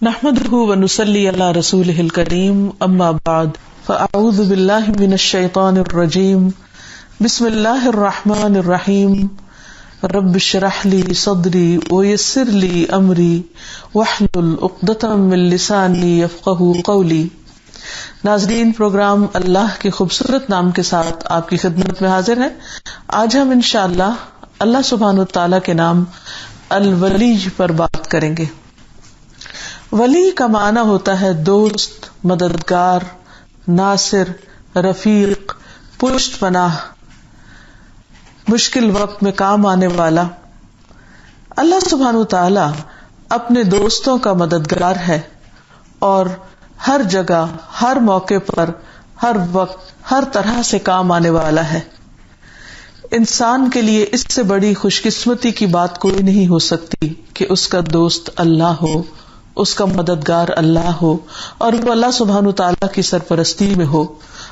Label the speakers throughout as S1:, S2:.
S1: نحمده ونصلي على رسوله الكريم اما بعد فاعوذ بالله من الشيطان الرجيم بسم الله الرحمن الرحيم رب اشرح لي صدري ويسر لي امري واحلل عقدة من لساني يفقهوا قولي۔ ناظرین، پروگرام اللہ کے خوبصورت نام کے ساتھ آپ کی خدمت میں حاضر ہے۔ آج ہم انشاءاللہ اللہ سبحانہ وتعالی کے نام الولی پر بات کریں گے۔ ولی کا معنی ہوتا ہے دوست، مددگار، ناصر، رفیق، پشت پناہ، مشکل وقت میں کام آنے والا۔ اللہ سبحانہ وتعالی اپنے دوستوں کا مددگار ہے اور ہر جگہ، ہر موقع پر، ہر وقت، ہر طرح سے کام آنے والا ہے۔ انسان کے لیے اس سے بڑی خوش قسمتی کی بات کوئی نہیں ہو سکتی کہ اس کا دوست اللہ ہو، اس کا مددگار اللہ ہو اور وہ اللہ سبحانہ تعالیٰ کی سرپرستی میں ہو،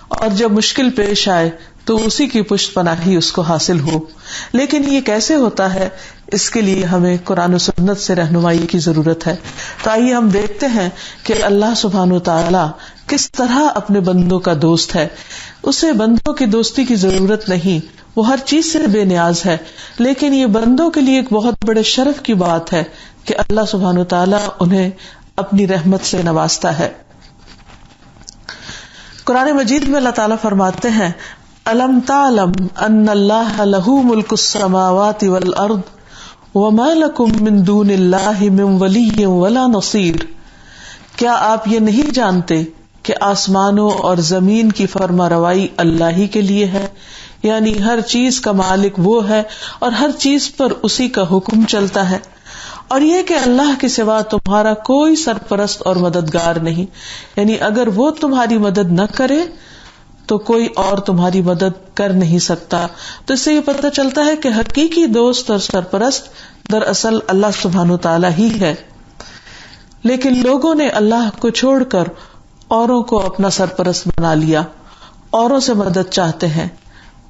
S1: اور جب مشکل پیش آئے تو اسی کی پشت پناہی اس کو حاصل ہو۔ لیکن یہ کیسے ہوتا ہے، اس کے لیے ہمیں قرآن و سنت سے رہنمائی کی ضرورت ہے۔ تو آئیے ہم دیکھتے ہیں کہ اللہ سبحانہ تعالیٰ کس طرح اپنے بندوں کا دوست ہے۔ اسے بندوں کی دوستی کی ضرورت نہیں، وہ ہر چیز سے بے نیاز ہے، لیکن یہ بندوں کے لیے ایک بہت بڑے شرف کی بات ہے کہ اللہ سبحانہ تعالیٰ انہیں اپنی رحمت سے نوازتا ہے۔ قرآن مجید میں اللہ تعالیٰ فرماتے ہیں، أَلَمْ تَعْلَمْ أَنَّ اللَّهَ لَهُ مُلْكُ السَّمَاوَاتِ وَالْأَرْضِ وَمَا لَكُم مِّن دُونِ اللَّهِ مِن وَلِيٍّ وَلَا نَصِيرٍ۔ کیا آپ یہ نہیں جانتے کہ آسمانوں اور زمین کی فرما روائی اللہ ہی کے لیے ہے؟ یعنی ہر چیز کا مالک وہ ہے اور ہر چیز پر اسی کا حکم چلتا ہے، اور یہ کہ اللہ کے سوا تمہارا کوئی سرپرست اور مددگار نہیں، یعنی اگر وہ تمہاری مدد نہ کرے تو کوئی اور تمہاری مدد کر نہیں سکتا۔ تو اس سے یہ پتہ چلتا ہے کہ حقیقی دوست اور سرپرست دراصل اللہ سبحانہ تعالیٰ ہی ہے، لیکن لوگوں نے اللہ کو چھوڑ کر اوروں کو اپنا سرپرست بنا لیا، اوروں سے مدد چاہتے ہیں،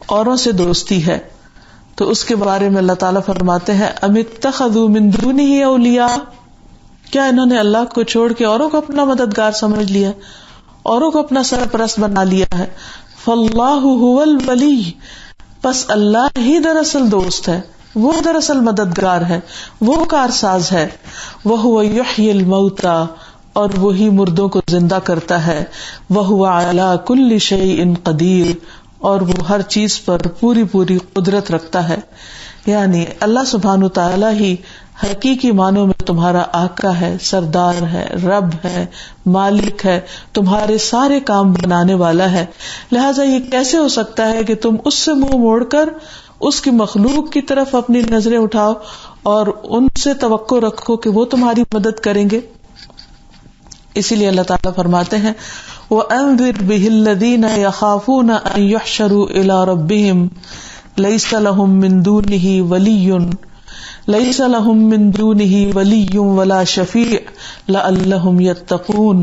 S1: اوروں سے دوستی ہے۔ تو اس کے بارے میں اللہ تعالیٰ فرماتے ہیں، ام اتخذوا من دونہ اولیاء، کیا انہوں نے اللہ کو چھوڑ کے اوروں کو اپنا مددگار سمجھ لیا، اوروں کو اپنا سرپرست بنا لیا ہے؟ فاللہ هو الولی، پس اللہ ہی دراصل دوست ہے، وہ دراصل مددگار ہے، وہ کارساز ہے۔ وہو یحیی الموتى، اور وہی مردوں کو زندہ کرتا ہے۔ وہو علی کل شیء قدیر، اور وہ ہر چیز پر پوری پوری قدرت رکھتا ہے۔ یعنی اللہ سبحانہ تعالیٰ ہی حقیقی معنوں میں تمہارا آقا ہے، سردار ہے، رب ہے، مالک ہے، تمہارے سارے کام بنانے والا ہے۔ لہٰذا یہ کیسے ہو سکتا ہے کہ تم اس سے منہ موڑ کر اس کی مخلوق کی طرف اپنی نظریں اٹھاؤ اور ان سے توقع رکھو کہ وہ تمہاری مدد کریں گے؟ اسی لیے اللہ تعالیٰ فرماتے ہیں، وَأَنذِرْ بِهِ الَّذِينَ يَخَافُونَ أَن يُحْشَرُوا إِلَىٰ رَبِّهِمْ لَيْسَ لَهُم مِّن دُونِهِ وَلِيٌّ وَلَا شَفِيعٌ لَعَلَّهُمْ يَتَّقُونَ۔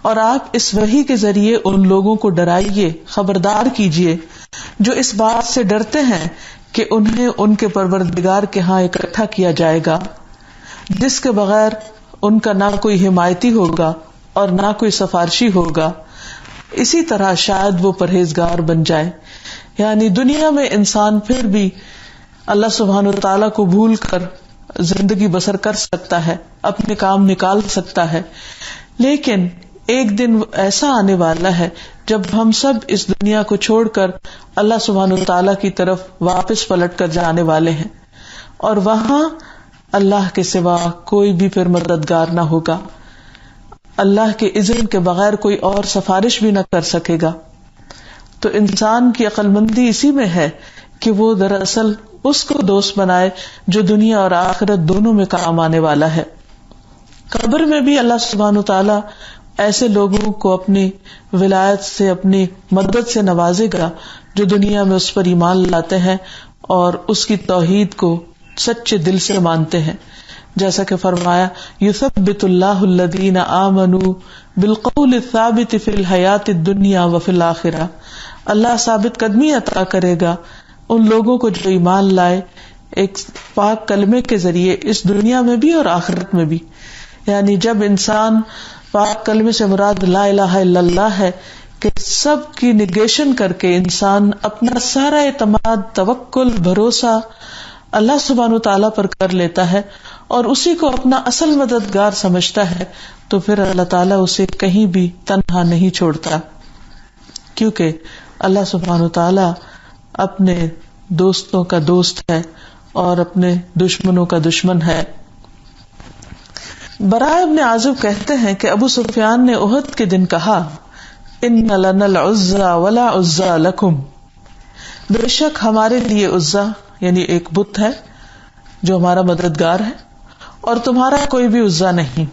S1: اور آپ اس وحی کے ذریعے ان لوگوں کو ڈرائیے، خبردار کیجیے جو اس بات سے ڈرتے ہیں کہ انہیں ان کے پروردگار کے ہاں اکٹھا کیا جائے گا، جس کے بغیر ان کا نہ کوئی حمایتی ہوگا اور نہ کوئی سفارشی ہوگا، اسی طرح شاید وہ پرہیزگار بن جائے۔ یعنی دنیا میں انسان پھر بھی اللہ سبحانہ تعالیٰ کو بھول کر زندگی بسر کر سکتا ہے، اپنے کام نکال سکتا ہے، لیکن ایک دن ایسا آنے والا ہے جب ہم سب اس دنیا کو چھوڑ کر اللہ سبحانہ تعالیٰ کی طرف واپس پلٹ کر جانے والے ہیں، اور وہاں اللہ کے سوا کوئی بھی پھر مددگار نہ ہوگا، اللہ کے اذن کے بغیر کوئی اور سفارش بھی نہ کر سکے گا۔ تو انسان کی عقل مندی اسی میں ہے کہ وہ دراصل اس کو دوست بنائے جو دنیا اور آخرت دونوں میں کام آنے والا ہے۔ قبر میں بھی اللہ سبحانہ تعالیٰ ایسے لوگوں کو اپنی ولایت سے، اپنی مدد سے نوازے گا جو دنیا میں اس پر ایمان لاتے ہیں اور اس کی توحید کو سچے دل سے مانتے ہیں، جیسا کہ فرمایا، یثبت اللہ الذین آمنوا بالقول الثابت فی الحیات الدنیا وفی الآخرہ، اللہ ثابت قدمی عطا کرے گا ان لوگوں کو جو ایمان لائے ایک پاک کلمے کے ذریعے اس دنیا میں بھی اور آخرت میں بھی۔ یعنی جب انسان پاک کلمے سے مراد لا الہ الا اللہ ہے کہ سب کی نگیشن کر کے انسان اپنا سارا اعتماد، توکل، بھروسہ اللہ سبحانہ تعالیٰ پر کر لیتا ہے اور اسی کو اپنا اصل مددگار سمجھتا ہے، تو پھر اللہ تعالیٰ اسے کہیں بھی تنہا نہیں چھوڑتا، کیونکہ اللہ سبحانہ تعالیٰ اپنے دوستوں کا دوست ہے اور اپنے دشمنوں کا دشمن ہے۔ براء ابن عازب کہتے ہیں کہ ابو سفیان نے احد کے دن کہا، ان لنا العزى ولا عزى لكم، بے شک ہمارے لیے عزا یعنی ایک بت ہے جو ہمارا مددگار ہے، اور تمہارا کوئی بھی عزا نہیں،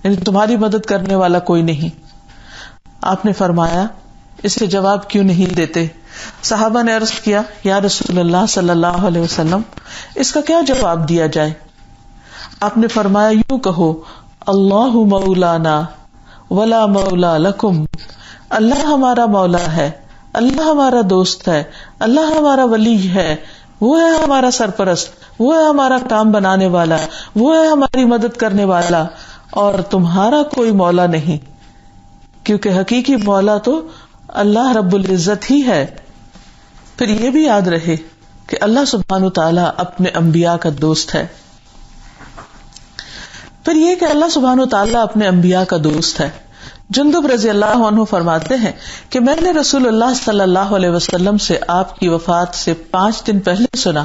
S1: یعنی تمہاری مدد کرنے والا کوئی نہیں۔ آپ نے فرمایا اس سے جواب کیوں نہیں دیتے؟ صحابہ نے عرض کیا، یا رسول اللہ صلی اللہ علیہ وسلم اس کا کیا جواب دیا جائے؟ آپ نے فرمایا یوں کہو، اللہ مولانا ولا مولا لکم، اللہ ہمارا مولا ہے، اللہ ہمارا دوست ہے، اللہ ہمارا ولی ہے، وہ ہے ہمارا سرپرست، وہ ہے ہمارا کام بنانے والا، وہ ہے ہماری مدد کرنے والا، اور تمہارا کوئی مولا نہیں، کیونکہ حقیقی مولا تو اللہ رب العزت ہی ہے۔ پھر یہ بھی یاد رہے کہ اللہ سبحانہ تعالیٰ اپنے انبیاء کا دوست ہے۔ پھر یہ کہ اللہ سبحانہ تعالیٰ اپنے انبیاء کا دوست ہے۔ جندب رضی اللہ عنہ فرماتے ہیں کہ میں نے رسول اللہ صلی اللہ علیہ وسلم سے آپ کی وفات سے 5 دن پہلے سنا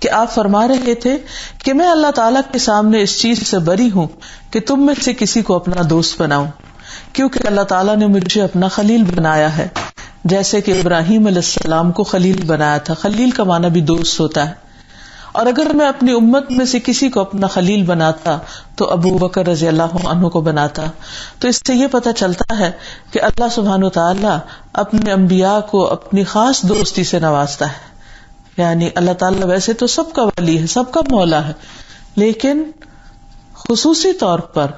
S1: کہ آپ فرما رہے تھے کہ میں اللہ تعالیٰ کے سامنے اس چیز سے بری ہوں کہ تم میں سے کسی کو اپنا دوست بناؤں، کیونکہ اللہ تعالیٰ نے مجھے اپنا خلیل بنایا ہے، جیسے کہ ابراہیم علیہ السلام کو خلیل بنایا تھا۔ خلیل کا معنی بھی دوست ہوتا ہے، اور اگر میں اپنی امت میں سے کسی کو اپنا خلیل بناتا تو ابو بکر رضی اللہ عنہ کو بناتا۔ تو اس سے یہ پتہ چلتا ہے کہ اللہ سبحانہ تعالیٰ اپنے انبیاء کو اپنی خاص دوستی سے نوازتا ہے، یعنی اللہ تعالیٰ ویسے تو سب کا ولی ہے، سب کا مولا ہے، لیکن خصوصی طور پر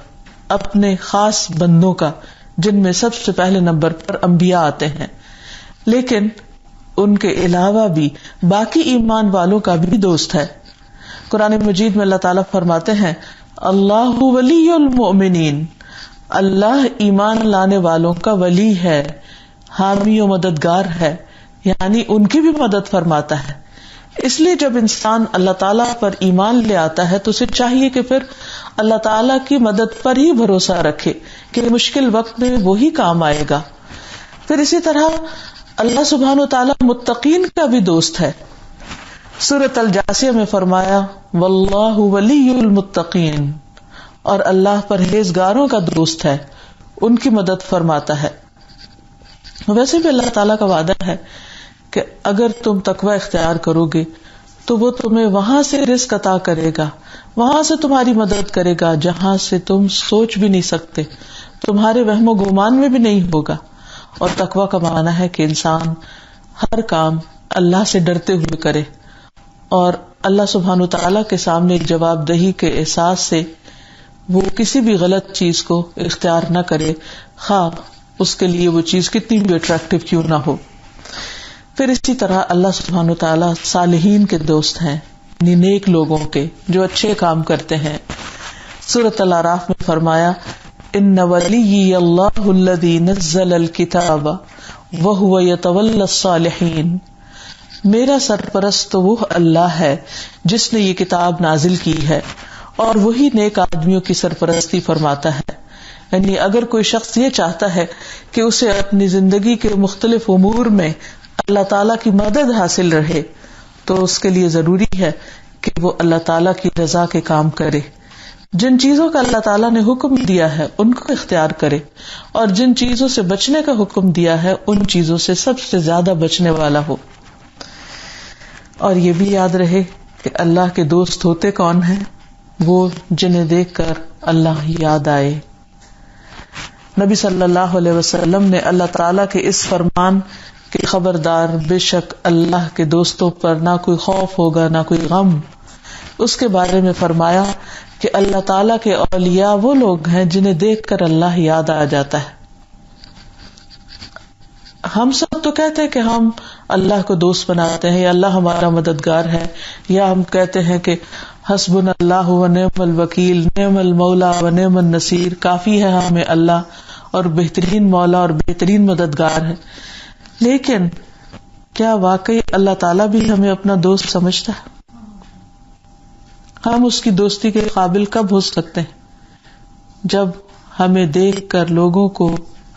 S1: اپنے خاص بندوں کا، جن میں سب سے پہلے نمبر پر انبیاء آتے ہیں، لیکن ان کے علاوہ بھی باقی ایمان والوں کا بھی دوست ہے۔ قرآن مجید میں اللہ تعالیٰ فرماتے ہیں، اللہ ولی المؤمنین، اللہ ایمان لانے والوں کا ولی ہے، حامی و مددگار ہے، یعنی ان کی بھی مدد فرماتا ہے۔ اس لیے جب انسان اللہ تعالیٰ پر ایمان لے آتا ہے تو اسے چاہیے کہ پھر اللہ تعالیٰ کی مدد پر ہی بھروسہ رکھے کہ مشکل وقت میں وہی کام آئے گا۔ پھر اسی طرح اللہ سبحانہ وتعالیٰ متقین کا بھی دوست ہے۔ سورۃ الجاثیہ میں فرمایا، واللہ ولی المتقین، اور اللہ پرہیزگاروں کا دوست ہے، ان کی مدد فرماتا ہے۔ ویسے بھی اللہ تعالیٰ کا وعدہ ہے کہ اگر تم تقوی اختیار کرو گے تو وہ تمہیں وہاں سے رزق عطا کرے گا، وہاں سے تمہاری مدد کرے گا جہاں سے تم سوچ بھی نہیں سکتے، تمہارے وہم و گمان میں بھی نہیں ہوگا۔ اور تقوی کا معنی ہے کہ انسان ہر کام اللہ سے ڈرتے ہوئے کرے اور اللہ سبحانہ تعالیٰ کے سامنے جواب دہی کے احساس سے وہ کسی بھی غلط چیز کو اختیار نہ کرے، خواہ اس کے لیے وہ چیز کتنی بھی اٹریکٹیو کیوں نہ ہو۔ پھر اسی طرح اللہ سبحانہ تعالیٰ صالحین کے دوست ہیں، یعنی نیک لوگوں کے جو اچھے کام کرتے ہیں۔ سورۃ الاعراف میں فرمایا، ان ولی اللہ الذی نزل الکتاب وہو یتولی الصالحین، میرا سرپرست تو وہ اللہ ہے جس نے یہ کتاب نازل کی ہے اور وہی نیک آدمیوں کی سرپرستی فرماتا ہے۔ یعنی اگر کوئی شخص یہ چاہتا ہے کہ اسے اپنی زندگی کے مختلف امور میں اللہ تعالیٰ کی مدد حاصل رہے تو اس کے لیے ضروری ہے کہ وہ اللہ تعالیٰ کی رضا کے کام کرے، جن چیزوں کا اللہ تعالیٰ نے حکم دیا ہے ان کو اختیار کرے، اور جن چیزوں سے بچنے کا حکم دیا ہے ان چیزوں سے سب سے زیادہ بچنے والا ہو۔ اور یہ بھی یاد رہے کہ اللہ کے دوست ہوتے کون ہیں؟ وہ جنہیں دیکھ کر اللہ یاد آئے۔ نبی صلی اللہ علیہ وسلم نے اللہ تعالیٰ کے اس فرمان کہ خبردار، بے شک اللہ کے دوستوں پر نہ کوئی خوف ہوگا نہ کوئی غم، اس کے بارے میں فرمایا کہ اللہ تعالیٰ کے اولیاء وہ لوگ ہیں جنہیں دیکھ کر اللہ یاد آ جاتا ہے۔ ہم سب تو کہتے ہیں کہ ہم اللہ کو دوست بناتے ہیں یا اللہ ہمارا مددگار ہے، یا ہم کہتے ہیں کہ حسبنا اللہ و نعم الوکیل، نعم المولا و نعم النصیر، کافی ہے ہمیں اللہ اور بہترین مولا اور بہترین مددگار ہے. لیکن کیا واقعی اللہ تعالیٰ بھی ہمیں اپنا دوست سمجھتا ہے؟ ہم اس کی دوستی کے قابل کب ہو سکتے ہیں؟ جب ہمیں دیکھ کر لوگوں کو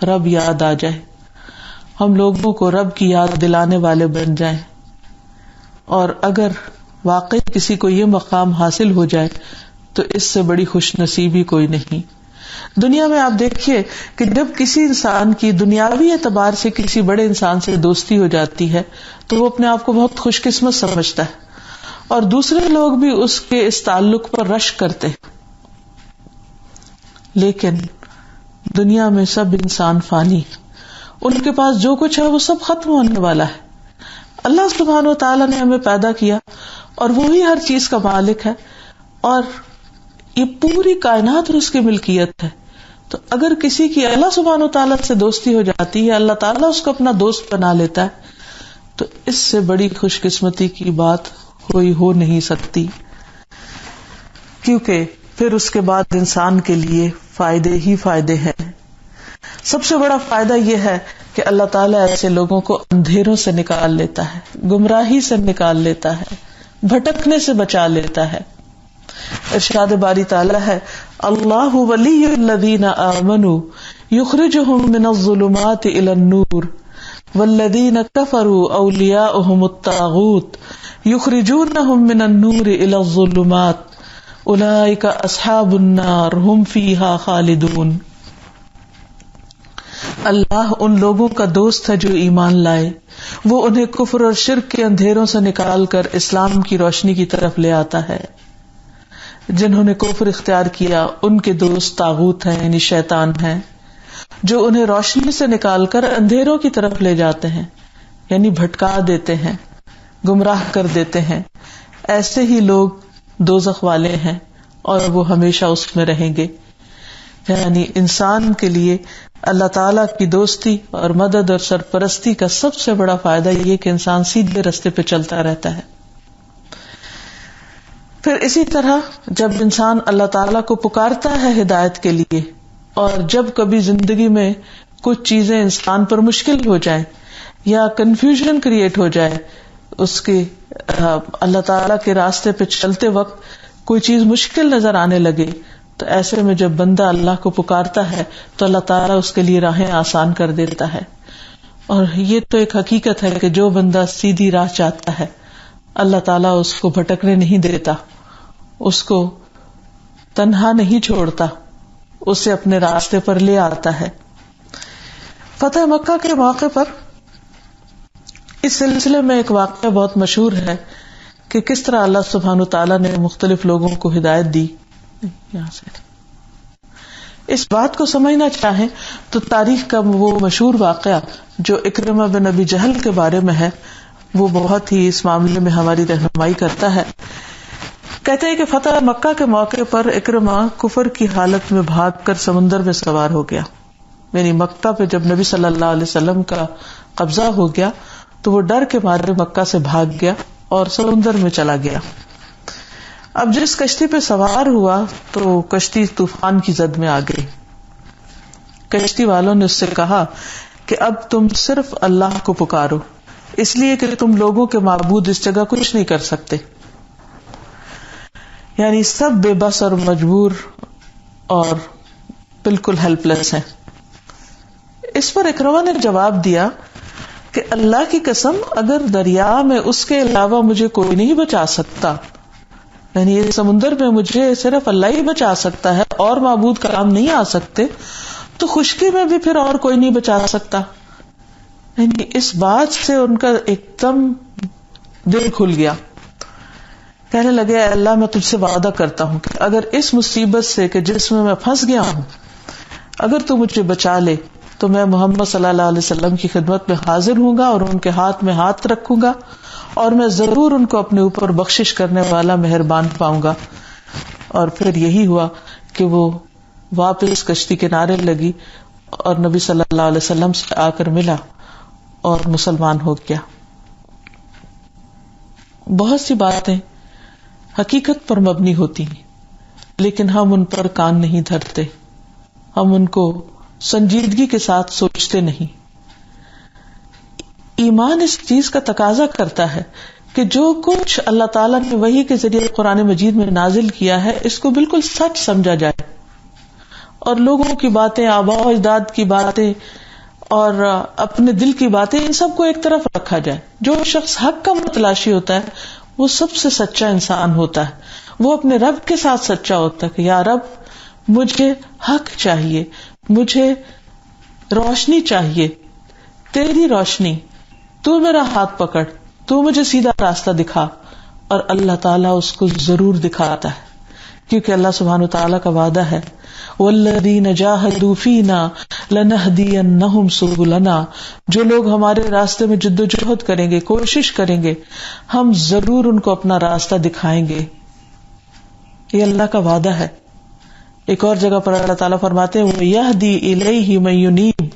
S1: رب یاد آ جائے، ہم لوگوں کو رب کی یاد دلانے والے بن جائیں. اور اگر واقعی کسی کو یہ مقام حاصل ہو جائے تو اس سے بڑی خوش نصیبی کوئی نہیں. دنیا میں آپ دیکھیے کہ جب کسی انسان کی دنیاوی اعتبار سے کسی بڑے انسان سے دوستی ہو جاتی ہے تو وہ اپنے آپ کو بہت خوش قسمت سمجھتا ہے، اور دوسرے لوگ بھی اس کے اس تعلق پر رشک کرتے ہیں. لیکن دنیا میں سب انسان فانی، ان کے پاس جو کچھ ہے وہ سب ختم ہونے والا ہے. اللہ سبحانہ و تعالیٰ نے ہمیں پیدا کیا اور وہی ہر چیز کا مالک ہے، اور یہ پوری کائنات اس کی ملکیت ہے. تو اگر کسی کی اللہ سبحانہ و تعالیٰ سے دوستی ہو جاتی ہے، اللہ تعالیٰ اس کو اپنا دوست بنا لیتا ہے، تو اس سے بڑی خوش قسمتی کی بات کوئی ہو نہیں سکتی. کیونکہ پھر اس کے بعد انسان کے لیے فائدے ہی فائدے ہیں. سب سے بڑا فائدہ یہ ہے کہ اللہ تعالیٰ ایسے لوگوں کو اندھیروں سے نکال لیتا ہے، گمراہی سے نکال لیتا ہے، بھٹکنے سے بچا لیتا ہے. ارشاد باری تعالیٰ ہے، اللہ ولی الذین آمنوا یخرجہم من الظلمات الی النور والذین کفروا اولیاؤہم الطاغوت یخرجونہم من النور الی الظلمات اولئک اصحاب النار ہم فیہا خالدون. اللہ ان لوگوں کا دوست ہے جو ایمان لائے، وہ انہیں کفر اور شرک کے اندھیروں سے نکال کر اسلام کی روشنی کی طرف لے آتا ہے. جنہوں نے کفر اختیار کیا ان کے دوست طاغوت ہیں، یعنی شیطان ہیں، جو انہیں روشنی سے نکال کر اندھیروں کی طرف لے جاتے ہیں، یعنی بھٹکا دیتے ہیں، گمراہ کر دیتے ہیں. ایسے ہی لوگ دوزخ والے ہیں اور وہ ہمیشہ اس میں رہیں گے. یعنی انسان کے لیے اللہ تعالیٰ کی دوستی اور مدد اور سرپرستی کا سب سے بڑا فائدہ یہ کہ انسان سیدھے راستے پہ چلتا رہتا ہے. پھر اسی طرح جب انسان اللہ تعالیٰ کو پکارتا ہے ہدایت کے لیے، اور جب کبھی زندگی میں کچھ چیزیں انسان پر مشکل ہو جائیں یا کنفیوژن کریٹ ہو جائے، اس کے اللہ تعالیٰ کے راستے پہ چلتے وقت کوئی چیز مشکل نظر آنے لگے، تو ایسے میں جب بندہ اللہ کو پکارتا ہے تو اللہ تعالیٰ اس کے لیے راہیں آسان کر دیتا ہے. اور یہ تو ایک حقیقت ہے کہ جو بندہ سیدھی راہ چاہتا ہے اللہ تعالیٰ اس کو بھٹکنے نہیں دیتا، اس کو تنہا نہیں چھوڑتا، اسے اپنے راستے پر لے آتا ہے. فتح مکہ کے موقع پر اس سلسلے میں ایک واقعہ بہت مشہور ہے کہ کس طرح اللہ سبحانہ تعالیٰ نے مختلف لوگوں کو ہدایت دی. یہاں سے اس بات کو سمجھنا چاہیں تو تاریخ کا وہ مشہور واقعہ جو اکرمہ بن ابی جہل کے بارے میں ہے، وہ بہت ہی اس معاملے میں ہماری رہنمائی کرتا ہے. کہتے ہیں کہ فتح مکہ کے موقع پر اکرمہ کفر کی حالت میں بھاگ کر سمندر میں سوار ہو گیا. یعنی مکہ پہ جب نبی صلی اللہ علیہ وسلم کا قبضہ ہو گیا تو وہ ڈر کے مارے مکہ سے بھاگ گیا اور سمندر میں چلا گیا. اب جس کشتی پہ سوار ہوا تو کشتی طوفان کی زد میں آ گئی. کشتی والوں نے اس سے کہا کہ اب تم صرف اللہ کو پکارو، اس لیے کہ تم لوگوں کے معبود اس جگہ کچھ نہیں کر سکتے. یعنی سب بے بس اور مجبور اور بالکل ہیلپ لیس ہیں. اس پر اکرمہ نے جواب دیا کہ اللہ کی قسم، اگر دریا میں اس کے علاوہ مجھے کوئی نہیں بچا سکتا، یعنی اس سمندر میں مجھے صرف اللہ ہی بچا سکتا ہے اور معبود کام نہیں آ سکتے، تو خشکی میں بھی پھر اور کوئی نہیں بچا سکتا. یعنی اس بات سے ان کا ایک دم دل کھل گیا. کہنے لگے، اے اللہ، میں تجھ سے وعدہ کرتا ہوں کہ اگر اس مصیبت سے کہ جس میں پھنس گیا ہوں اگر تو مجھے بچا لے تو میں محمد صلی اللہ علیہ وسلم کی خدمت میں حاضر ہوں گا اور ان کے ہاتھ میں ہاتھ رکھوں گا، اور میں ضرور ان کو اپنے اوپر بخشش کرنے والا مہربان پاؤں گا. اور پھر یہی ہوا کہ وہ واپس کشتی کنارے لگی اور نبی صلی اللہ علیہ وسلم سے آ کر ملا اور مسلمان ہو گیا. بہت سی باتیں حقیقت پر مبنی ہوتی ہیں، لیکن ہم ان پر کان نہیں دھرتے، ہم ان کو سنجیدگی کے ساتھ سوچتے نہیں۔ ایمان اس چیز کا تقاضا کرتا ہے کہ جو کچھ اللہ تعالیٰ نے وحی کے ذریعے قرآن مجید میں نازل کیا ہے اس کو بالکل سچ سمجھا جائے، اور لوگوں کی باتیں، آباء و اجداد کی باتیں اور اپنے دل کی باتیں، ان سب کو ایک طرف رکھا جائے۔ جو شخص حق کا متلاشی ہوتا ہے وہ سب سے سچا انسان ہوتا ہے، وہ اپنے رب کے ساتھ سچا ہوتا ہے کہ یا رب مجھے حق چاہیے، مجھے روشنی چاہیے، تیری روشنی، تو میرا ہاتھ پکڑ، تو مجھے سیدھا راستہ دکھا، اور اللہ تعالیٰ اس کو ضرور دکھاتا ہے، کیونکہ اللہ سبحانہ وتعالیٰ کا وعدہ ہے وَالَّذِينَ جَاهَدُوا فِينَا لَنَهْدِيَنَّهُمْ سُبُلَنَا، جو لوگ ہمارے راستے میں جد و جہد کریں گے، کوشش کریں گے، ہم ضرور ان کو اپنا راستہ دکھائیں گے۔ یہ اللہ کا وعدہ ہے۔ ایک اور جگہ پر اللہ تعالیٰ فرماتے ہیں وَيَهْدِي إِلَيْهِ مَن يُنِيبُ،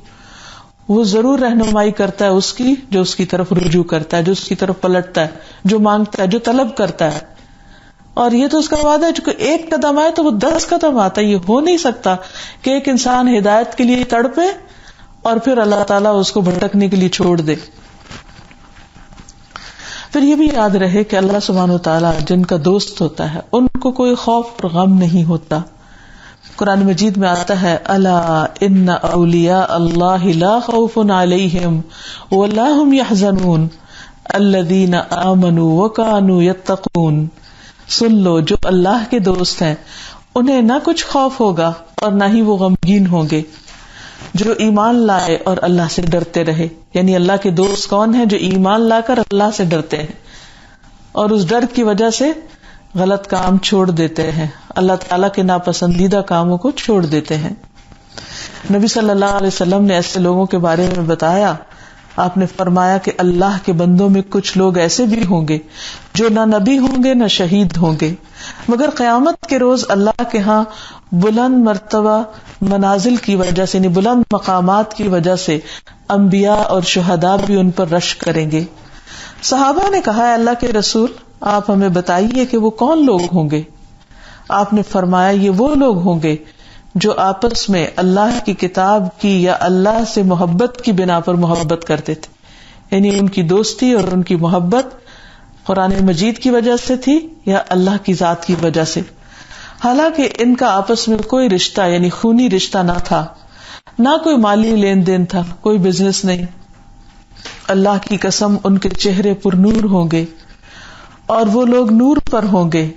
S1: وہ ضرور رہنمائی کرتا ہے اس کی جو اس کی طرف رجوع کرتا ہے، جو اس کی طرف پلٹتا ہے، جو مانگتا ہے، جو طلب کرتا ہے۔ اور یہ تو اس کا وعدہ ہے، جو ایک قدم آئے تو وہ 10 قدم آتا ہے۔ یہ ہو نہیں سکتا کہ ایک انسان ہدایت کے لیے تڑپے اور پھر اللہ تعالیٰ اس کو بھٹکنے کے لیے چھوڑ دے۔ پھر یہ بھی یاد رہے کہ اللہ سبحانہ وتعالیٰ جن کا دوست ہوتا ہے ان کو کوئی خوف اور غم نہیں ہوتا۔ قرآن مجید میں آتا ہے الا ان اولیاء اللہ لا خوف علیہم ولا هم يحزنون الذین آمنوا وکانوا یتقون، سن لو جو اللہ کے دوست ہیں انہیں نہ کچھ خوف ہوگا اور نہ ہی وہ غمگین ہوں گے، جو ایمان لائے اور اللہ سے ڈرتے رہے۔ یعنی اللہ کے دوست کون ہیں؟ جو ایمان لا کر اللہ سے ڈرتے ہیں اور اس ڈر کی وجہ سے غلط کام چھوڑ دیتے ہیں، اللہ تعالیٰ کے ناپسندیدہ کاموں کو چھوڑ دیتے ہیں۔ نبی صلی اللہ علیہ وسلم نے ایسے لوگوں کے بارے میں بتایا، آپ نے فرمایا کہ اللہ کے بندوں میں کچھ لوگ ایسے بھی ہوں گے جو نہ نبی ہوں گے نہ شہید ہوں گے، مگر قیامت کے روز اللہ کے ہاں بلند مرتبہ منازل کی وجہ سے، یعنی بلند مقامات کی وجہ سے انبیاء اور شہداء بھی ان پر رشک کریں گے۔ صحابہ نے کہا ہے اللہ کے رسول آپ ہمیں بتائیے کہ وہ کون لوگ ہوں گے؟ آپ نے فرمایا یہ وہ لوگ ہوں گے جو آپس میں اللہ کی کتاب کی یا اللہ سے محبت کی بنا پر محبت کرتے تھے، یعنی ان کی دوستی اور ان کی محبت قرآن مجید کی وجہ سے تھی یا اللہ کی ذات کی وجہ سے، حالانکہ ان کا آپس میں کوئی رشتہ یعنی خونی رشتہ نہ تھا، نہ کوئی مالی لین دین تھا، کوئی بزنس نہیں۔ اللہ کی قسم ان کے چہرے پر نور ہوں گے اور وہ لوگ نور پر ہوں گے۔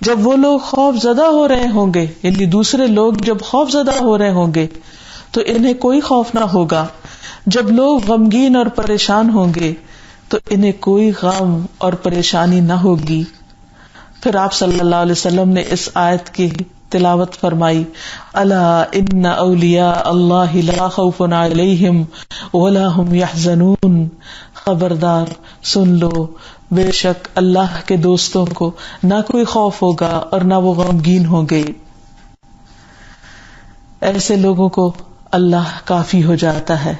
S1: جب وہ لوگ خوف زدہ ہو رہے ہوں گے، یعنی دوسرے لوگ جب خوف زدہ ہو رہے ہوں گے تو انہیں کوئی خوف نہ ہوگا، جب لوگ غمگین اور پریشان ہوں گے تو انہیں کوئی غم اور پریشانی نہ ہوگی۔ پھر آپ صلی اللہ علیہ وسلم نے اس آیت کی تلاوت فرمائی الا ان اولیاء اللہ لا خوف علیہم ولا هم يحزنون، خبردار سن لو بے شک اللہ کے دوستوں کو نہ کوئی خوف ہوگا اور نہ وہ غمگین ہوں گے۔ ایسے لوگوں کو اللہ کافی ہو جاتا ہے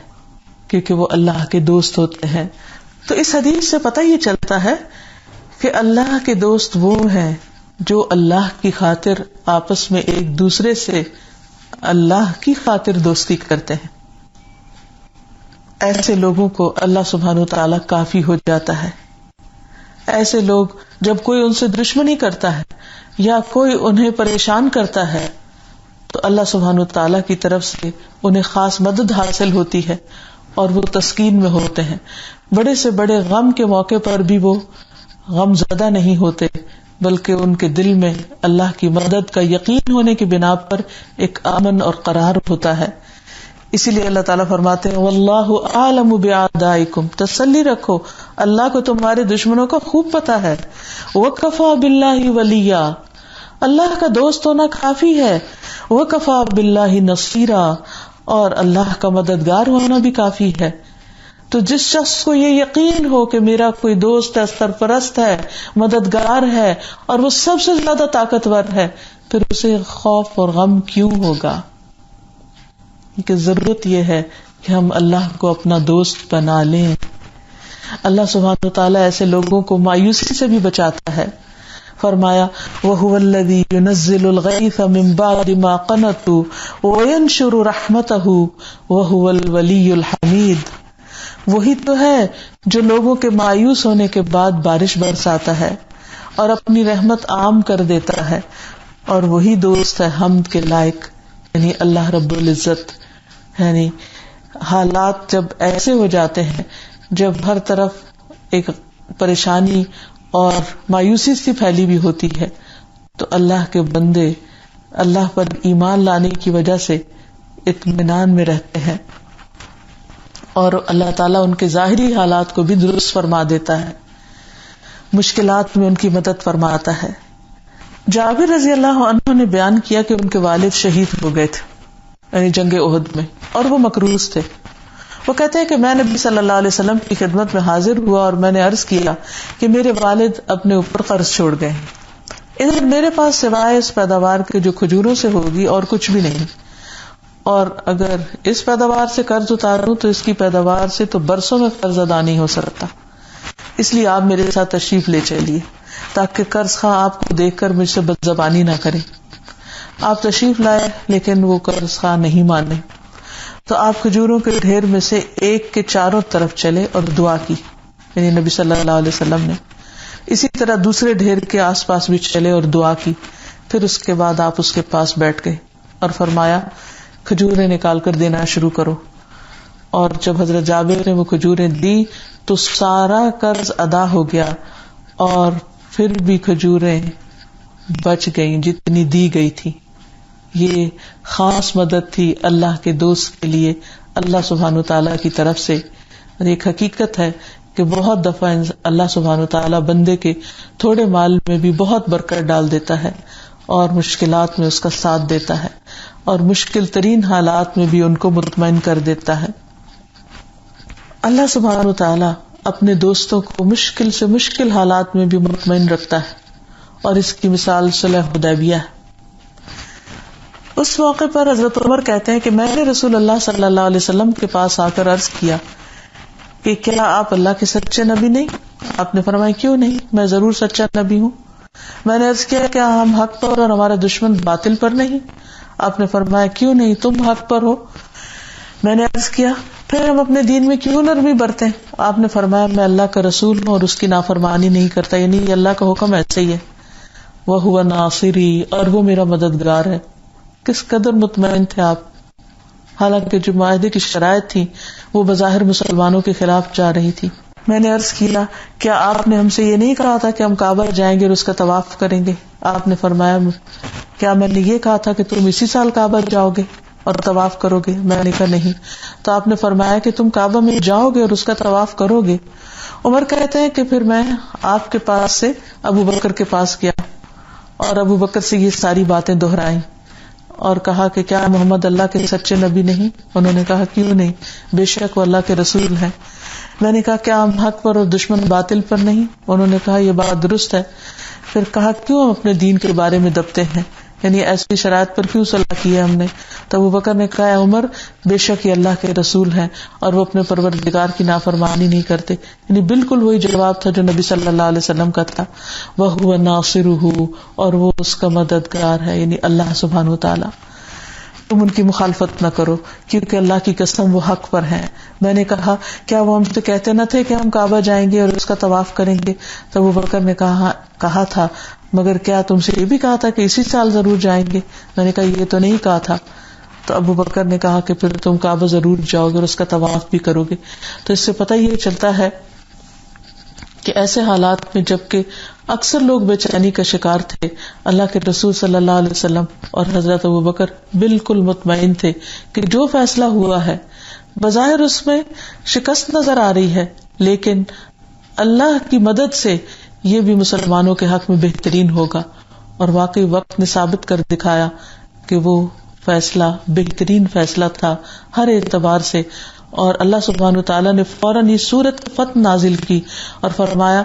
S1: کیونکہ وہ اللہ کے دوست ہوتے ہیں۔ تو اس حدیث سے پتہ یہ چلتا ہے کہ اللہ کے دوست وہ ہیں جو اللہ کی خاطر آپس میں ایک دوسرے سے اللہ کی خاطر دوستی کرتے ہیں۔ ایسے لوگوں کو اللہ سبحانہ وتعالی کافی ہو جاتا ہے۔ ایسے لوگ جب کوئی ان سے دشمنی کرتا ہے یا کوئی انہیں پریشان کرتا ہے تو اللہ سبحانہ وتعالی کی طرف سے انہیں خاص مدد حاصل ہوتی ہے اور وہ تسکین میں ہوتے ہیں۔ بڑے سے بڑے غم کے موقع پر بھی وہ غم زدہ نہیں ہوتے، بلکہ ان کے دل میں اللہ کی مدد کا یقین ہونے کی بنا پر ایک امن اور قرار ہوتا ہے۔ اسی لیے اللہ تعالیٰ فرماتے ہیں واللہ اعلم باعدائکم، تسلی رکھو اللہ کو تمہارے دشمنوں کا خوب پتا ہے۔ وکفی باللہ ولیا، اللہ کا دوست ہونا کافی ہے۔ وکفی باللہ نصیرا، اور اللہ کا مددگار ہونا بھی کافی ہے۔ تو جس شخص کو یہ یقین ہو کہ میرا کوئی دوست ہے، سرپرست ہے، مددگار ہے اور وہ سب سے زیادہ طاقتور ہے، پھر اسے خوف اور غم کیوں ہوگا؟ کہ ضرورت یہ ہے کہ ہم اللہ کو اپنا دوست بنا لیں۔ اللہ سبحانہ وتعالیٰ ایسے لوگوں کو مایوسی سے بھی بچاتا ہے۔ فرمایا وَهُوَ الَّذِي يُنَزِّلُ الْغَيْثَ مِن بَعْدِ مَا قَنَطُوا وَيَنشُرُ رَحْمَتَهُ وَهُوَ الْوَلِيُّ الْحَمِيدُ، وہی تو ہے جو لوگوں کے مایوس ہونے کے بعد بارش برساتا ہے اور اپنی رحمت عام کر دیتا ہے، اور وہی دوست ہے حمد کے لائق، یعنی اللہ رب العزت. یعنی حالات جب ایسے ہو جاتے ہیں، جب ہر طرف ایک پریشانی اور مایوسی سی پھیلی بھی ہوتی ہے، تو اللہ کے بندے اللہ پر ایمان لانے کی وجہ سے اطمینان میں رہتے ہیں، اور اللہ تعالیٰ ان کے ظاہری حالات کو بھی درست فرما دیتا ہے، مشکلات میں ان کی مدد فرماتا ہے. جابر رضی اللہ عنہ نے بیان کیا کہ ان کے والد شہید ہو گئے تھے، یعنی جنگ احد میں، اور وہ مکروز تھے. وہ کہتے ہیں کہ میں نبی صلی اللہ علیہ وسلم کی خدمت میں حاضر ہوا اور میں نے عرض کیا کہ میرے والد اپنے اوپر قرض چھوڑ گئے ہیں، ادھر میرے پاس سوائے اس پیداوار کے جو کھجوروں سے ہوگی اور کچھ بھی نہیں، اور اگر اس پیداوار سے قرض اتاروں تو اس کی پیداوار سے تو برسوں میں قرض ادا نہیں ہو سکتا، اس لیے آپ میرے ساتھ تشریف لے چلیے تاکہ قرض خواہ آپ کو دیکھ کر مجھ سے بدزبانی نہ کرے. آپ تشریف لائے لیکن وہ قرض خواہ نہیں مانے، تو آپ کھجوروں کے ڈھیر میں سے ایک کے چاروں طرف چلے اور دعا کی، یعنی نبی صلی اللہ علیہ وسلم نے. اسی طرح دوسرے ڈھیر کے آس پاس بھی چلے اور دعا کی. پھر اس کے بعد آپ اس کے پاس بیٹھ گئے اور فرمایا کھجوریں نکال کر دینا شروع کرو. اور جب حضرت جابر نے وہ کھجوریں دی تو سارا قرض ادا ہو گیا، اور پھر بھی کھجوریں بچ گئیں جتنی دی گئی تھی. یہ خاص مدد تھی اللہ کے دوست کے لیے اللہ سبحانہ تعالیٰ کی طرف سے. ایک حقیقت ہے کہ بہت دفعہ اللہ سبحانہ تعالیٰ بندے کے تھوڑے مال میں بھی بہت برکت ڈال دیتا ہے اور مشکلات میں اس کا ساتھ دیتا ہے، اور مشکل ترین حالات میں بھی ان کو مطمئن کر دیتا ہے. اللہ سبحانہ تعالیٰ اپنے دوستوں کو مشکل سے مشکل حالات میں بھی مطمئن رکھتا ہے، اور اس کی مثال صلح حدیبیہ ہے. اس موقع پر حضرت عمر کہتے ہیں کہ میں نے رسول اللہ صلی اللہ علیہ وسلم کے پاس آ کر عرض کیا کہ کیا آپ اللہ کے سچے نبی نہیں؟ آپ نے فرمایا کیوں نہیں، میں ضرور سچا نبی ہوں. میں نے عرض کیا کیا ہم حق پر اور ہمارا دشمن باطل پر نہیں؟ آپ نے فرمایا کیوں نہیں، تم حق پر ہو. میں نے عرض کیا پھر ہم اپنے دین میں کیوں نرمی برتیں؟ آپ نے فرمایا میں اللہ کا رسول ہوں اور اس کی نافرمانی نہیں کرتا، یعنی یہ اللہ کا حکم ایسے ہی ہے. وَهُوَ نَاصِرِي، اور وہ میرا مددگار ہے. کس قدر مطمئن تھے آپ، حالانکہ جو معاہدے کی شرائط تھی وہ بظاہر مسلمانوں کے خلاف جا رہی تھی. میں نے عرض کیا کیا آپ نے ہم سے یہ نہیں کہا تھا کہ ہم کعبہ جائیں گے اور اس کا طواف کریں گے؟ آپ نے فرمایا کیا میں نے یہ کہا تھا کہ تم اسی سال کعبہ جاؤ گے اور طواف کرو گے؟ میں نے کہا نہیں. تو آپ نے فرمایا کہ تم کعبہ میں جاؤ گے اور اس کا طواف کرو گے. عمر کہتے ہیں کہ پھر میں آپ کے پاس سے ابو بکر کے پاس گیا اور ابو بکر سے یہ ساری باتیں دہرائیں اور کہا کہ کیا محمد اللہ کے سچے نبی نہیں؟ انہوں نے کہا کیوں نہیں، بے شک وہ اللہ کے رسول ہیں. میں نے کہا کیا ہم حق پر اور دشمن باطل پر نہیں؟ انہوں نے کہا یہ بات درست ہے. پھر کہا کیوں ہم اپنے دین کے بارے میں دبتے ہیں، یعنی ایسی شرائط پر کیوں صلاح کی ہے ہم نے؟ تو ابو بکر نے کہا عمر بے شک یہ اللہ کے رسول ہیں اور وہ اپنے پروردگار کی نافرمانی نہیں کرتے، یعنی بالکل وہی جواب تھا جو نبی صلی اللہ علیہ وسلم کا تھا. وَهُوَ نَاصِرُهُ، اور وہ اس کا مددگار ہے، یعنی اللہ سبحانہ وتعالی. تم ان کی مخالفت نہ کرو کیونکہ اللہ کی قسم وہ حق پر ہیں. میں نے کہا کیا وہ ہم سے کہتے نہ تھے کہ ہم کعبہ جائیں گے اور اس کا طواف کریں گے؟ تو ابو بکر نے کہا تھا مگر کیا تم سے یہ بھی کہا تھا کہ اسی سال ضرور جائیں گے؟ میں نے کہا یہ تو نہیں کہا تھا. تو ابو بکر نے کہا کہ پھر تم کعبہ ضرور جاؤ گے اور اس کا طواف بھی کرو گے. تو اس سے پتہ یہ چلتا ہے کہ ایسے حالات میں جبکہ اکثر لوگ بے چینی کا شکار تھے، اللہ کے رسول صلی اللہ علیہ وسلم اور حضرت ابو بکر بالکل مطمئن تھے کہ جو فیصلہ ہوا ہے بظاہر اس میں شکست نظر آ رہی ہے، لیکن اللہ کی مدد سے یہ بھی مسلمانوں کے حق میں بہترین ہوگا. اور واقعی وقت نے ثابت کر دکھایا کہ وہ فیصلہ بہترین فیصلہ تھا ہر اعتبار سے. اور اللہ سبحانہ تعالیٰ نے فوراً یہ سورت فتح نازل کی اور فرمایا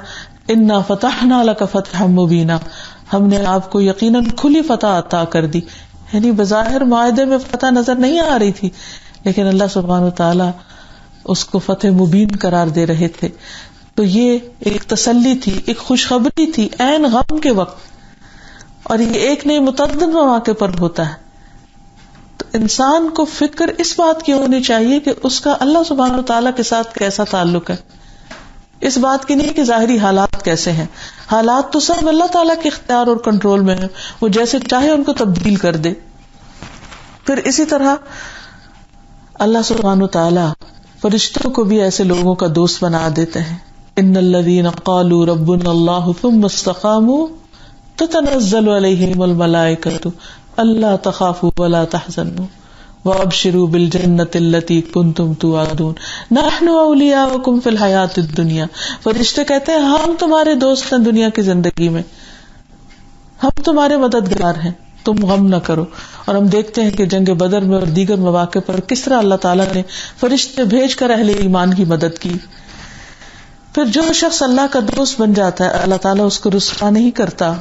S1: انا فتحنا لک فتحا مبینا، ہم نے آپ کو یقیناً کھلی فتح عطا کر دی. یعنی بظاہر معاہدے میں فتح نظر نہیں آ رہی تھی، لیکن اللہ سبحانہ تعالیٰ اس کو فتح مبین قرار دے رہے تھے. تو یہ ایک تسلی تھی، ایک خوشخبری تھی عین غم کے وقت، اور یہ ایک نہیں متعدد مواقع پر ہوتا ہے. تو انسان کو فکر اس بات کی ہونی چاہیے کہ اس کا اللہ سبحانہ وتعالیٰ کے ساتھ کیسا تعلق ہے. اس بات کی نہیں کہ ظاہری حالات کیسے ہیں، حالات تو سب اللہ تعالیٰ کے اختیار اور کنٹرول میں ہیں، وہ جیسے چاہے ان کو تبدیل کر دے. پھر اسی طرح اللہ سبحانہ وتعالیٰ فرشتوں کو بھی ایسے لوگوں کا دوست بنا دیتے ہیں. ان الذین قالوا ربنا اللہ ثم استقاموا تتنزل علیہم الملائکۃ الا تخافوا ولا تحزنوا وابشروا بالجنۃ التی کنتم توعدون نحن اولیاؤکم فی الحیاۃ الدنیا. فرشتے کہتے ہیں ہم تمہارے دوست ہیں دنیا کی زندگی میں، ہم تمہارے مددگار ہیں، تم غم نہ کرو. اور ہم دیکھتے ہیں کہ جنگ بدر میں اور دیگر مواقع پر کس طرح اللہ تعالیٰ نے فرشتے بھیج کر اہل ایمان کی مدد کی. پھر جو شخص اللہ کا دوست بن جاتا ہے اللہ تعالیٰ اس کو رسوا نہیں کرتا،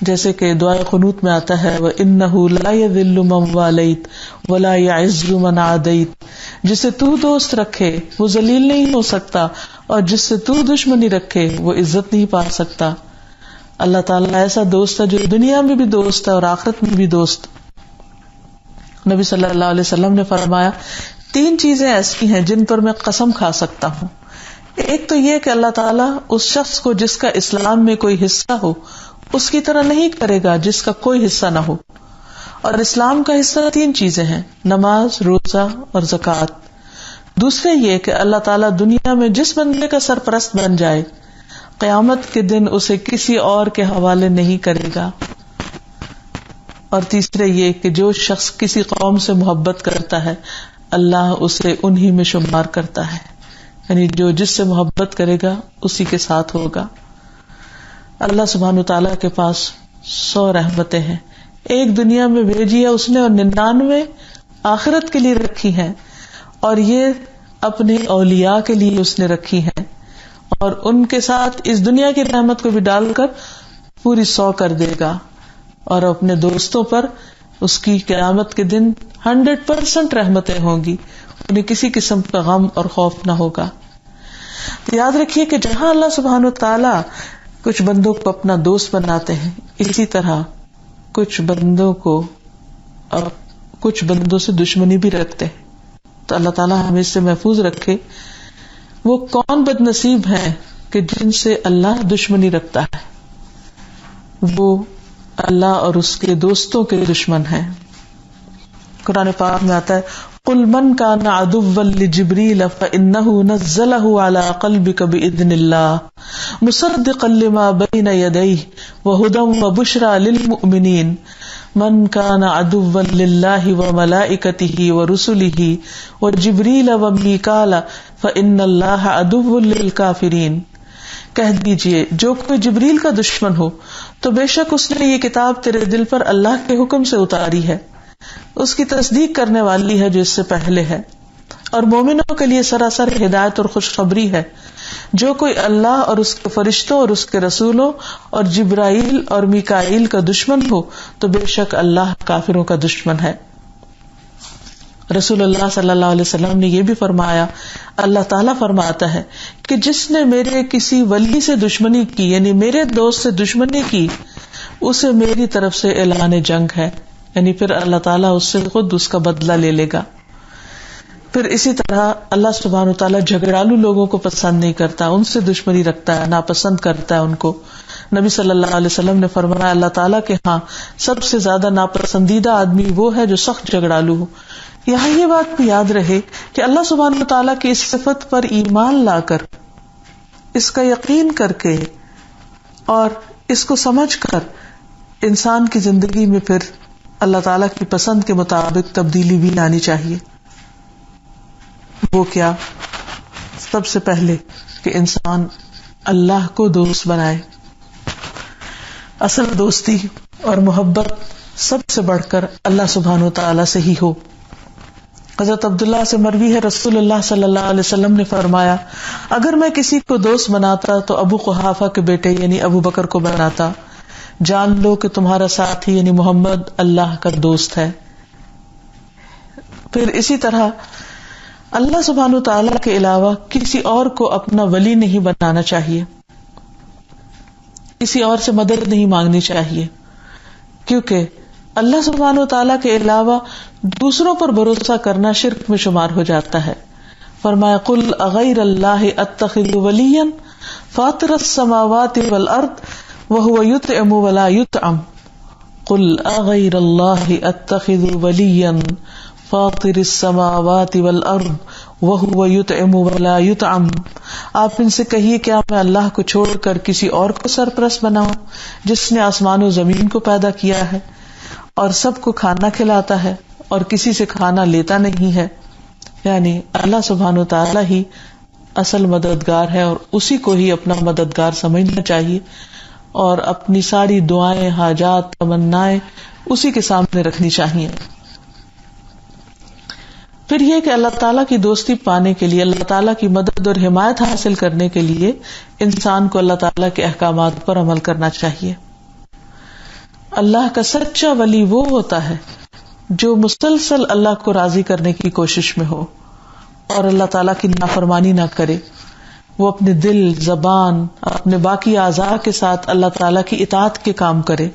S1: جیسے کہ دعائے قنوت میں آتا ہے وَإِنَّهُ لَا يَذِلُّ مَن وَالَيْتَ وَلَا يَعِزُّ مَنْ عَادَيْتَ. جسے تو دوست رکھے وہ ذلیل نہیں ہو سکتا، اور جس سے تو دشمنی رکھے وہ عزت نہیں پا سکتا. اللہ تعالیٰ ایسا دوست ہے جو دنیا میں بھی دوست ہے اور آخرت میں بھی دوست. نبی صلی اللہ علیہ وسلم نے فرمایا 3 چیزیں ایسی ہیں جن پر میں قسم کھا سکتا ہوں. ایک تو یہ کہ اللہ تعالیٰ اس شخص کو جس کا اسلام میں کوئی حصہ ہو اس کی طرح نہیں کرے گا جس کا کوئی حصہ نہ ہو. اور اسلام کا حصہ 3 چیزیں ہیں، نماز، روزہ اور زکوٰۃ. دوسرے یہ کہ اللہ تعالیٰ دنیا میں جس بندے کا سرپرست بن جائے قیامت کے دن اسے کسی اور کے حوالے نہیں کرے گا. اور تیسرے یہ کہ جو شخص کسی قوم سے محبت کرتا ہے اللہ اسے انہی میں شمار کرتا ہے، یعنی جو جس سے محبت کرے گا اسی کے ساتھ ہوگا. اللہ سبحانہ تعالیٰ کے پاس 100 رحمتیں ہیں، ایک دنیا میں بھیجی ہے اس نے اور 99 آخرت کے لیے رکھی ہیں، اور یہ اپنے اولیاء کے لیے اس نے رکھی ہیں، اور ان کے ساتھ اس دنیا کی رحمت کو بھی ڈال کر پوری 100 کر دے گا. اور اپنے دوستوں پر اس کی قیامت کے دن 100% رحمتیں ہوں گی، انہیں کسی قسم کا غم اور خوف نہ ہوگا. تو یاد رکھیے کہ جہاں اللہ سبحانہ وتعالیٰ کچھ بندوں کو اپنا دوست بناتے ہیں، اسی طرح کچھ بندوں کو اور کچھ بندوں سے دشمنی بھی رکھتے ہیں. تو اللہ تعالیٰ ہمیں اس سے محفوظ رکھے. وہ کون بد نصیب ہیں کہ جن سے اللہ دشمنی رکھتا ہے، وہ اللہ اور اس کے دوستوں کے دشمن ہیں. قرآن پاک میں آتا ہے قل من كان عدوا لجبريل فإنه نزله على قلبك بإذن الله مصدقا لما بين يديه وهدى وبشرى للمؤمنين من كان عدوا لله وملائكته ورسله وجبريل وميكال فإن الله عدو للكافرين. کہہ دیجئے جو کوئی جبریل کا دشمن ہو تو بے شک اس نے یہ کتاب تیرے دل پر اللہ کے حکم سے اتاری ہے، اس کی تصدیق کرنے والی ہے جو اس سے پہلے ہے، اور مومنوں کے لیے سراسر ہدایت اور خوشخبری ہے. جو کوئی اللہ اور اس کے فرشتوں اور اس کے رسولوں اور جبرائیل اور میکائیل کا دشمن ہو تو بے شک اللہ کافروں کا دشمن ہے. رسول اللہ صلی اللہ علیہ وسلم نے یہ بھی فرمایا، اللہ تعالیٰ فرماتا ہے کہ جس نے میرے کسی ولی سے دشمنی کی، یعنی میرے دوست سے دشمنی کی، اسے میری طرف سے اعلان جنگ ہے، یعنی پھر اللہ تعالیٰ اس سے خود اس کا بدلہ لے لے گا. پھر اسی طرح اللہ سبحانہ وتعالیٰ جھگڑالو لوگوں کو پسند نہیں کرتا، ان سے دشمنی رکھتا ہے، ناپسند کرتا ہے ان کو. نبی صلی اللہ علیہ وسلم نے فرمایا اللہ تعالیٰ کے ہاں سب سے زیادہ ناپسندیدہ آدمی وہ ہے جو سخت جھگڑالو ہو. یہاں یہ بات بھی یاد رہے کہ اللہ سبحانہ وتعالیٰ کی اس صفت پر ایمان لا کر، اس کا یقین کر کے اور اس کو سمجھ کر انسان کی زندگی میں پھر اللہ تعالیٰ کی پسند کے مطابق تبدیلی بھی لانی چاہیے. وہ کیا؟ سب سے پہلے کہ انسان اللہ کو دوست بنائے. اصل دوستی اور محبت سب سے بڑھ کر اللہ سبحانہ وتعالیٰ سے ہی ہو. حضرت عبداللہ سے مروی ہے رسول اللہ صلی اللہ علیہ وسلم نے فرمایا اگر میں کسی کو دوست بناتا تو ابو قحافہ کے بیٹے یعنی ابو بکر کو بناتا. جان لو کہ تمہارا ساتھی یعنی محمد اللہ کا دوست ہے. پھر اسی طرح اللہ سبحانہ و تعالیٰ کے علاوہ کسی اور کو اپنا ولی نہیں بنانا چاہیے، کسی اور سے مدد نہیں مانگنی چاہیے، کیونکہ اللہ سبحانہ و تعالیٰ کے علاوہ دوسروں پر بھروسہ کرنا شرک میں شمار ہو جاتا ہے۔ فرمایا قل اغیر اللہ اتخذ ولیا فاطر السماوات والارض وهو يطعم ولا يطعم قل اغیر اللہ اتخذ ولیا فاطر السماوات والارض وهو يطعم ولا يطعم۔ آپ ان سے کہیے کیا میں اللہ کو چھوڑ کر کسی اور کو سرپرست بناؤں جس نے آسمان و زمین کو پیدا کیا ہے اور سب کو کھانا کھلاتا ہے اور کسی سے کھانا لیتا نہیں ہے؟ یعنی اللہ سبحانہ وتعالی ہی اصل مددگار ہے اور اسی کو ہی اپنا مددگار سمجھنا چاہیے اور اپنی ساری دعائیں، حاجات، تمنائیں اسی کے سامنے رکھنی چاہیے۔ پھر یہ کہ اللہ تعالیٰ کی دوستی پانے کے لیے، اللہ تعالیٰ کی مدد اور حمایت حاصل کرنے کے لیے انسان کو اللہ تعالیٰ کے احکامات پر عمل کرنا چاہیے۔ اللہ کا سچا ولی وہ ہوتا ہے جو مسلسل اللہ کو راضی کرنے کی کوشش میں ہو اور اللہ تعالیٰ کی نافرمانی نہ کرے، وہ اپنے دل، زبان، اپنے باقی اعضاء کے ساتھ اللہ تعالیٰ کی اطاعت کے کام کرے۔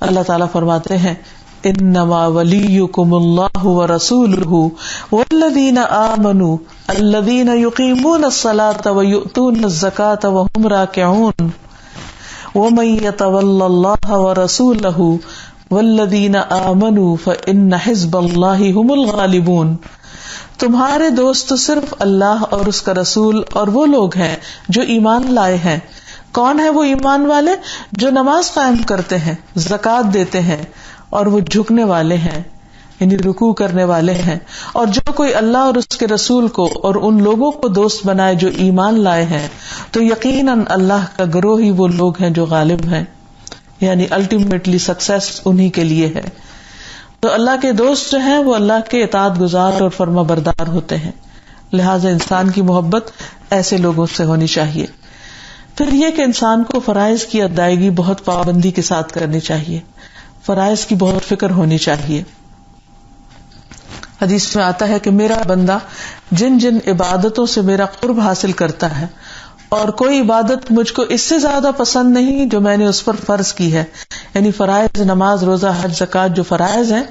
S1: اللہ تعالیٰ فرماتے ہیں انما ولیکم اللہ ورسولہ والذین آمنوا الذین یقیمون الصلاة ویؤتون الزکاة وهم راکعون ومن یتول اللہ ورسولہ والذین آمنوا فإن حزب اللہ هم الغالبون۔ تمہارے دوست تو صرف اللہ اور اس کا رسول اور وہ لوگ ہیں جو ایمان لائے ہیں۔ کون ہے وہ ایمان والے؟ جو نماز قائم کرتے ہیں، زکوٰۃ دیتے ہیں اور وہ جھکنے والے ہیں، یعنی رکوع کرنے والے ہیں۔ اور جو کوئی اللہ اور اس کے رسول کو اور ان لوگوں کو دوست بنائے جو ایمان لائے ہیں تو یقیناً اللہ کا گروہ ہی وہ لوگ ہیں جو غالب ہیں، یعنی الٹیمیٹلی سکسیس انہی کے لیے ہے۔ تو اللہ کے دوست جو ہیں وہ اللہ کے اطاعت گزار اور فرما بردار ہوتے ہیں، لہٰذا انسان کی محبت ایسے لوگوں سے ہونی چاہیے۔ پھر یہ کہ انسان کو فرائض کی ادائیگی بہت پابندی کے ساتھ کرنی چاہیے، فرائض کی بہت فکر ہونی چاہیے۔ حدیث میں آتا ہے کہ میرا بندہ جن جن عبادتوں سے میرا قرب حاصل کرتا ہے اور کوئی عبادت مجھ کو اس سے زیادہ پسند نہیں جو میں نے اس پر فرض کی ہے، یعنی فرائض، نماز، روزہ، حج، زکوٰۃ جو فرائض ہیں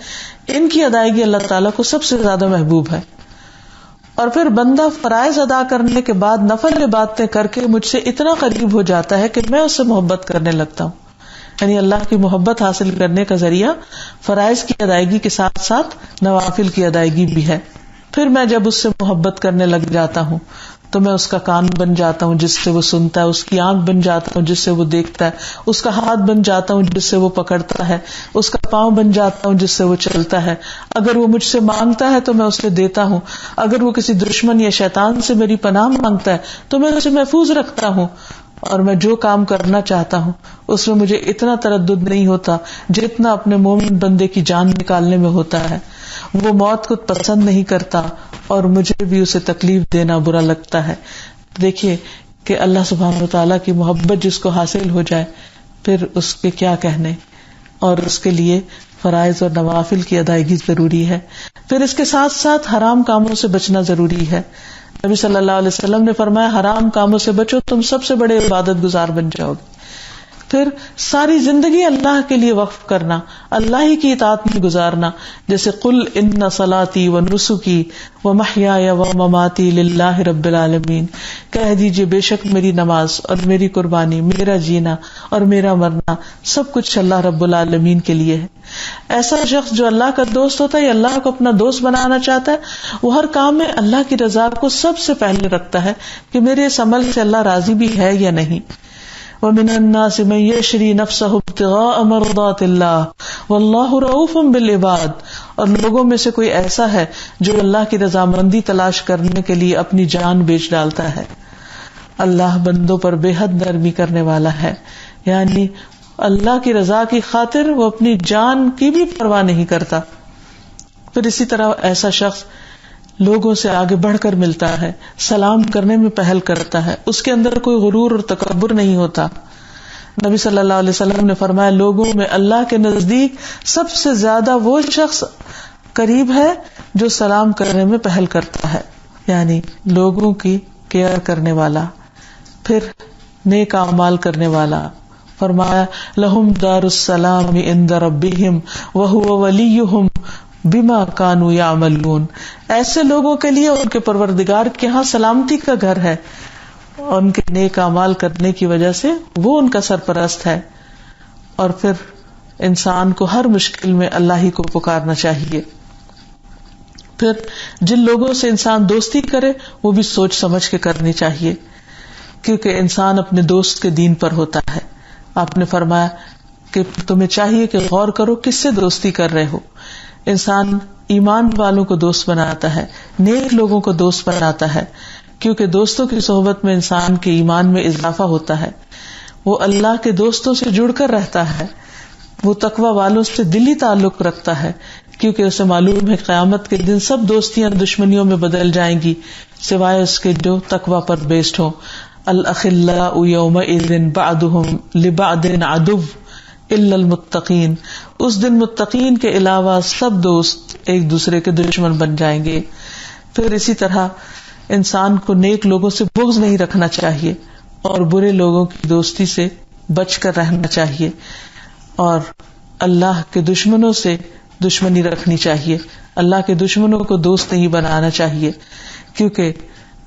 S1: ان کی ادائیگی اللہ تعالیٰ کو سب سے زیادہ محبوب ہے۔ اور پھر بندہ فرائض ادا کرنے کے بعد نفل عبادتیں کر کے مجھ سے اتنا قریب ہو جاتا ہے کہ میں اس سے محبت کرنے لگتا ہوں، یعنی اللہ کی محبت حاصل کرنے کا ذریعہ فرائض کی ادائیگی کے ساتھ ساتھ نوافل کی ادائیگی بھی ہے۔ پھر میں جب اس سے محبت کرنے لگ جاتا ہوں تو میں اس کا کان بن جاتا ہوں جس سے وہ سنتا ہے، اس کی آنکھ بن جاتا ہوں جس سے وہ دیکھتا ہے، اس کا ہاتھ بن جاتا ہوں جس سے وہ پکڑتا ہے، اس کا پاؤں بن جاتا ہوں جس سے وہ چلتا ہے۔ اگر وہ مجھ سے مانگتا ہے تو میں اسے دیتا ہوں، اگر وہ کسی دشمن یا شیطان سے میری پناہ مانگتا ہے تو میں اسے محفوظ رکھتا ہوں، اور میں جو کام کرنا چاہتا ہوں اس میں مجھے اتنا تردد نہیں ہوتا جتنا اپنے مومن بندے کی جان نکالنے میں ہوتا ہے۔ وہ موت کو پسند نہیں کرتا اور مجھے بھی اسے تکلیف دینا برا لگتا ہے۔ دیکھیے کہ اللہ سبحانہ وتعالیٰ کی محبت جس کو حاصل ہو جائے پھر اس کے کیا کہنے، اور اس کے لیے فرائض اور نوافل کی ادائیگی ضروری ہے۔ پھر اس کے ساتھ ساتھ حرام کاموں سے بچنا ضروری ہے۔ نبی صلی اللہ علیہ وسلم نے فرمایا حرام کاموں سے بچو، تم سب سے بڑے عبادت گزار بن جاؤ گے۔ پھر ساری زندگی اللہ کے لیے وقف کرنا، اللہ ہی کی اطاعت میں گزارنا، جیسے قل ان صلاتی و نسکی و محیای و مماتی للہ رب العالمین، کہہ دیجئے بے شک میری نماز اور میری قربانی، میرا جینا اور میرا مرنا سب کچھ اللہ رب العالمین کے لیے ہے۔ ایسا شخص جو اللہ کا دوست ہوتا ہے یا اللہ کو اپنا دوست بنانا چاہتا ہے وہ ہر کام میں اللہ کی رضا کو سب سے پہلے رکھتا ہے کہ میرے اس عمل سے اللہ راضی بھی ہے یا نہیں۔ وَمِنَ النَّاسِ مَن يَشْرِي نَفْسَهُ ابْتِغَاءَ مَرْضَاتِ اللَّهِ وَاللَّهُ رَءُوفٌ بِالْعِبَادِ، اور لوگوں میں سے کوئی ایسا ہے جو اللہ کی رضامندی تلاش کرنے کے لیے اپنی جان بیچ ڈالتا ہے۔ اللہ بندوں پر بے حد نرمی کرنے والا ہے، یعنی اللہ کی رضا کی خاطر وہ اپنی جان کی بھی پرواہ نہیں کرتا۔ پھر اسی طرح ایسا شخص لوگوں سے آگے بڑھ کر ملتا ہے، سلام کرنے میں پہل کرتا ہے، اس کے اندر کوئی غرور اور تکبر نہیں ہوتا۔ نبی صلی اللہ علیہ وسلم نے فرمایا لوگوں میں اللہ کے نزدیک سب سے زیادہ وہ شخص قریب ہے جو سلام کرنے میں پہل کرتا ہے، یعنی لوگوں کی کیئر کرنے والا، پھر نیک اعمال کرنے والا. فرمایا لہم دار السلام عند ربہم وہو ولیہم بما کانوا یعملون، ایسے لوگوں کے لیے ان کے پروردگار کے ہاں سلامتی کا گھر ہے، اور ان کے نیک اعمال کرنے کی وجہ سے وہ ان کا سرپرست ہے. اور پھر انسان کو ہر مشکل میں اللہ ہی کو پکارنا چاہیے. پھر جن لوگوں سے انسان دوستی کرے وہ بھی سوچ سمجھ کے کرنی چاہیے، کیونکہ انسان اپنے دوست کے دین پر ہوتا ہے. آپ نے فرمایا کہ تمہیں چاہیے کہ غور کرو کس سے دوستی کر رہے ہو. انسان ایمان والوں کو دوست بناتا ہے، نیک لوگوں کو دوست بناتا ہے، کیونکہ دوستوں کی صحبت میں انسان کے ایمان میں اضافہ ہوتا ہے. وہ اللہ کے دوستوں سے جڑ کر رہتا ہے، وہ تقوی والوں سے دلی تعلق رکھتا ہے، کیونکہ اسے معلوم ہے قیامت کے دن سب دوستیاں دشمنیوں میں بدل جائیں گی سوائے اس کے جو تقوی پر بیسڈ ہوں. الاخلاء یومئذ بعضهم لبعض عدو الا المتقین، اس دن متقین کے علاوہ سب دوست ایک دوسرے کے دشمن بن جائیں گے. پھر اسی طرح انسان کو نیک لوگوں سے بغض نہیں رکھنا چاہیے اور برے لوگوں کی دوستی سے بچ کر رہنا چاہیے، اور اللہ کے دشمنوں سے دشمنی رکھنی چاہیے. اللہ کے دشمنوں کو دوست نہیں بنانا چاہیے، کیونکہ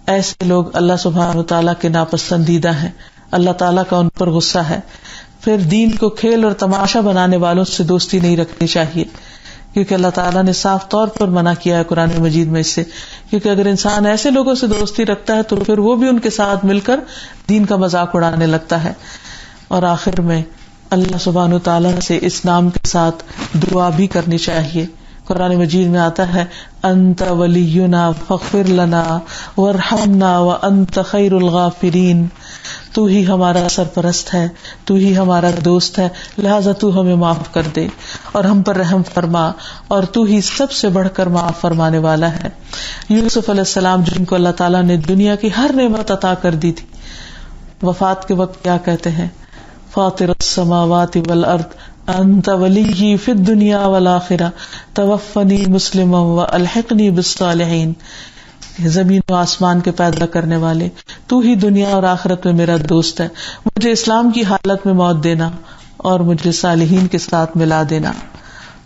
S1: ایسے لوگ اللہ سبحانہ وتعالیٰ کے ناپسندیدہ ہیں، اللہ تعالیٰ کا ان پر غصہ ہے. پھر دین کو کھیل اور تماشا بنانے والوں سے دوستی نہیں رکھنی چاہیے، کیونکہ اللہ تعالیٰ نے صاف طور پر منع کیا ہے قرآن مجید میں اس سے. کیونکہ اگر انسان ایسے لوگوں سے دوستی رکھتا ہے تو پھر وہ بھی ان کے ساتھ مل کر دین کا مذاق اڑانے لگتا ہے. اور آخر میں اللہ سبحانہ وتعالیٰ سے اس نام کے ساتھ دعا بھی کرنی چاہیے. قرآن مجید میں آتا ہے انت ولینا فاغفر لنا وارحمنا وانت خیر الغافرین، تو ہی ہمارا سرپرست ہے، تو ہی ہمارا دوست ہے، لہذا تو ہمیں معاف کر دے اور ہم پر رحم فرما، اور تو ہی سب سے بڑھ کر معاف فرمانے والا ہے. یوسف علیہ السلام جن کو اللہ تعالیٰ نے دنیا کی ہر نعمت عطا کر دی تھی، وفات کے وقت کیا کہتے ہیں؟ فاطر السماوات والارض انت ولی فی الدنیا والآخرہ توفنی مسلما والحقنی بالصالحین. زمین و آسمان کے پیدا کرنے والے، تو ہی دنیا اور آخرت میں میرا دوست ہے، مجھے اسلام کی حالت میں موت دینا اور مجھے صالحین کے ساتھ ملا دینا.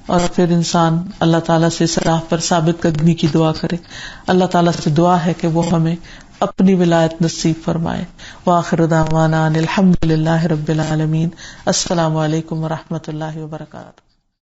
S1: اور پھر انسان اللہ تعالیٰ سے اس راہ پر ثابت قدمی کی دعا کرے. اللہ تعالیٰ سے دعا ہے کہ وہ ہمیں اپنی ولایت نصیب فرمائے. وآخر دعوانا ان الحمد للہ رب العالمین. السلام علیکم ورحمۃ اللہ وبرکاتہ.